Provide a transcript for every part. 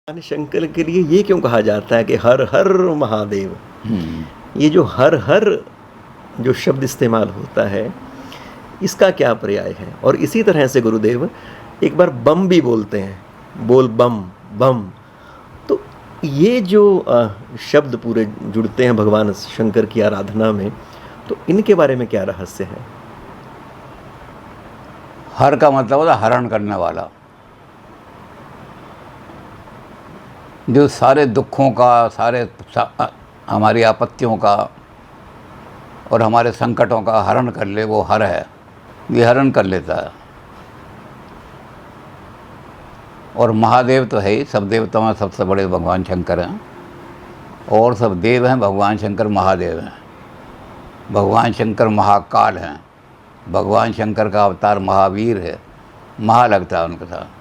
भगवान शंकर के लिए ये क्यों कहा जाता है कि हर हर महादेव? हम्म। ये जो हर हर जो शब्द इस्तेमाल होता है, इसका क्या पर्याय है? और इसी तरह से गुरुदेव एक बार बम भी बोलते हैं, बोल बम बम। तो ये जो शब्द पूरे जुड़ते हैं भगवान शंकर की आराधना में, तो इनके बारे में क्या रहस्य है? हर का मतलब होता है हरण करने वाला, जो सारे दुखों का, हमारी आपत्तियों का और हमारे संकटों का हरण कर ले, वो हर है। ये हरण कर लेता है। और महादेव तो है ही, सब देवताओं में सबसे बड़े भगवान शंकर हैं, और सब देव हैं, भगवान शंकर महादेव हैं। भगवान शंकर महाकाल हैं, भगवान शंकर का अवतार महावीर है। महा लगता है उनके साथ।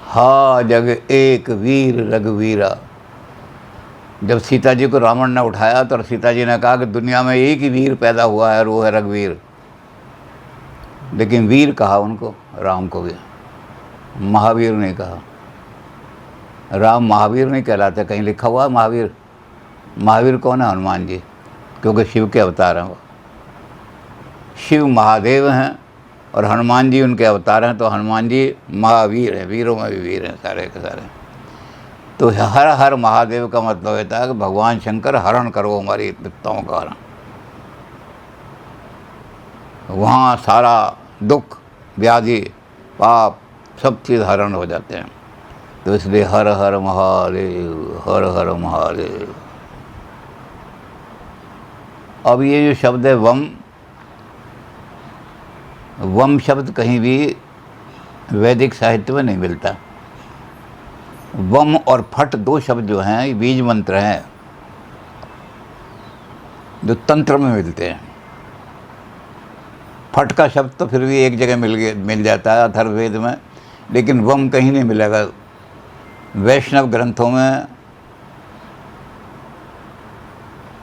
हा जग एक वीर रघुवीरा। जब सीता जी को रावण ने उठाया तो सीता जी ने कहा कि दुनिया में एक ही वीर पैदा हुआ है और वो है रघुवीर। लेकिन वीर कहा उनको, राम को भी, महावीर नहीं कहा। राम महावीर नहीं कहलाते, कहीं लिखा हुआ है महावीर? महावीर कौन है? हनुमान जी, क्योंकि शिव के अवतार हैं वो। शिव महादेव हैं और हनुमान जी उनके अवतार हैं, तो हनुमान जी महावीर हैं, वीरों में भी वीर हैं सारे के सारे। तो हर हर महादेव का मतलब होता है कि भगवान शंकर हरण करो हमारी विपत्ताओं का हरण। वहाँ सारा दुख, व्याधि, पाप सब चीज़ हरण हो जाते हैं। तो इसलिए हर हर महादेव, हर हर महादेव। अब ये जो शब्द है वम, वम शब्द कहीं भी वैदिक साहित्य में नहीं मिलता। वम और फट दो शब्द जो हैं, ये बीज मंत्र हैं जो तंत्र में मिलते हैं। फट का शब्द तो फिर भी एक जगह मिल जाता है अथर्ववेद में, लेकिन वम कहीं नहीं मिलेगा। वैष्णव ग्रंथों में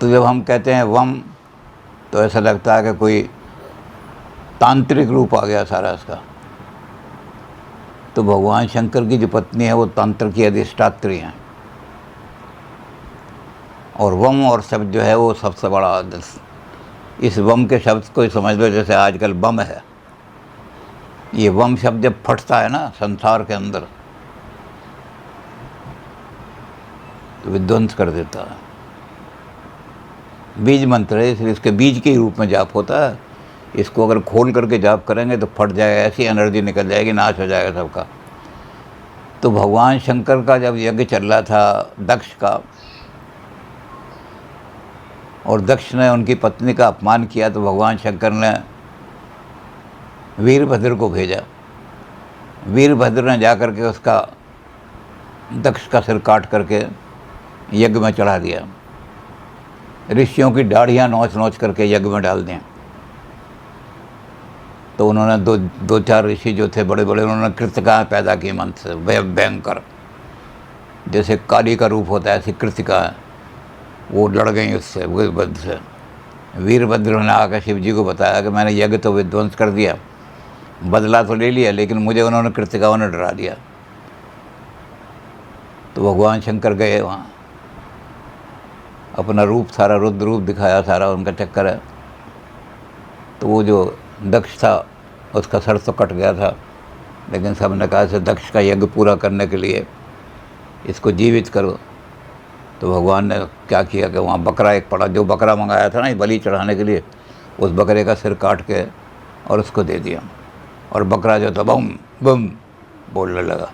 तो जब हम कहते हैं वम, तो ऐसा लगता है कि कोई तांत्रिक रूप आ गया सारा इसका। तो भगवान शंकर की जो पत्नी है वो तंत्र की अधिष्ठात्री हैं, और वम और शब्द जो है वो सबसे बड़ा आदर्श। इस वम के शब्द को समझ लो जैसे आजकल बम है। ये वम शब्द जब फटता है ना संसार के अंदर, तो विध्वंस कर देता है। बीज मंत्र है, इसलिए इसके बीज के रूप में जाप होता है। इसको अगर खोल करके जाप करेंगे तो फट जाएगा, ऐसी एनर्जी निकल जाएगी, नाश हो जाएगा सबका। तो भगवान शंकर का जब यज्ञ चल रहा था दक्ष का, और दक्ष ने उनकी पत्नी का अपमान किया, तो भगवान शंकर ने वीरभद्र को भेजा। वीरभद्र ने जा करके उसका, दक्ष का सिर काट करके यज्ञ में चढ़ा दिया। ऋषियों की दाढ़ियाँ नोच नोच करके यज्ञ में डाल दें। तो उन्होंने दो चार ऋषि जो थे बड़े बड़े, उन्होंने कृतिकाएँ पैदा की मंत्र से, भयंकर। जैसे काली का रूप होता है ऐसी कृतिकाएँ, वो लड़ गई उससे, वीरभद्र से। वीरभद्र ने आकर शिव जी को बताया कि मैंने यज्ञ तो विध्वंस कर दिया, बदला तो ले लिया, लेकिन मुझे उन्होंने कृतिकाओं ने डरा दिया। तो भगवान शंकर गए वहाँ, अपना रूप, सारा रुद्र रूप दिखाया, सारा उनका चक्कर है। तो वो जो दक्ष था उसका सर तो कट गया था, लेकिन सब ने कहा दक्ष का यज्ञ पूरा करने के लिए इसको जीवित करो। तो भगवान ने क्या किया कि वहाँ बकरा एक पड़ा, जो बकरा मंगाया था ना बलि चढ़ाने के लिए, उस बकरे का सिर काट के और उसको दे दिया, और बकरा जो था बम बम बोलने लगा।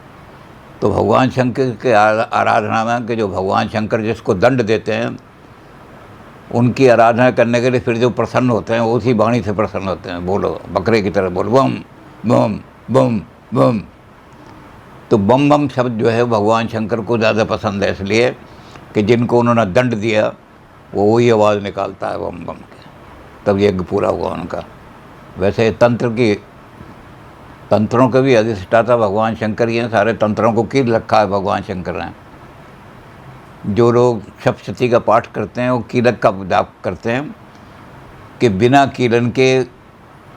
तो भगवान शंकर के आराधना में कि जो भगवान शंकर जिसको दंड देते हैं, उनकी आराधना करने के लिए फिर जो प्रसन्न होते हैं, उसी वाणी से प्रसन्न होते हैं। बोलो बकरे की तरह बोलो बम बम बम बम। तो बम बम शब्द जो है भगवान शंकर को ज़्यादा पसंद है, इसलिए कि जिनको उन्होंने दंड दिया वो वही आवाज़ निकालता है बम बम के, तब यज्ञ पूरा हुआ उनका। वैसे तंत्रों के भी अधिष्ठाता भगवान शंकर ही हैं। सारे तंत्रों को कील रखा है भगवान शंकर ने। जो लोग सप्तशती का पाठ करते हैं वो कीलक का जाप करते हैं कि बिना कीलन के,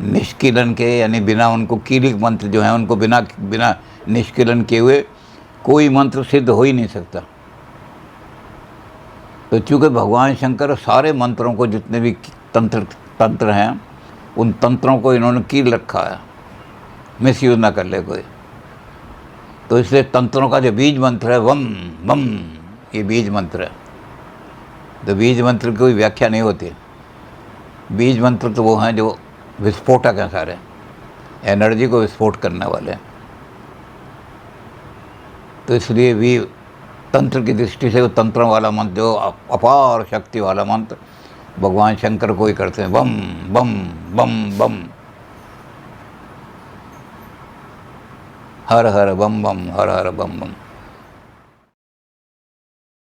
निष्कीलन के, यानी बिना उनको कीलिक मंत्र जो हैं उनको बिना निष्कीलन किए हुए कोई मंत्र सिद्ध हो ही नहीं सकता। तो चूँकि भगवान शंकर सारे मंत्रों को, जितने भी तंत्र हैं, उन तंत्रों को इन्होंने कील रखा है, मिसयूज ना कर ले कोई। तो इसलिए तंत्रों का जो बीज मंत्र है वम वम, ये बीज मंत्र है। तो बीज मंत्र की कोई व्याख्या नहीं होती। बीज मंत्र तो वो हैं जो विस्फोटक हैं, सारे एनर्जी को विस्फोट करने वाले हैं। तो इसलिए भी तंत्र की दृष्टि से वो तंत्रों वाला मंत्र, जो अपार शक्ति वाला मंत्र, भगवान शंकर को ही करते हैं। बम बम बम बम, हर हर बम बम, हर हर बम बम।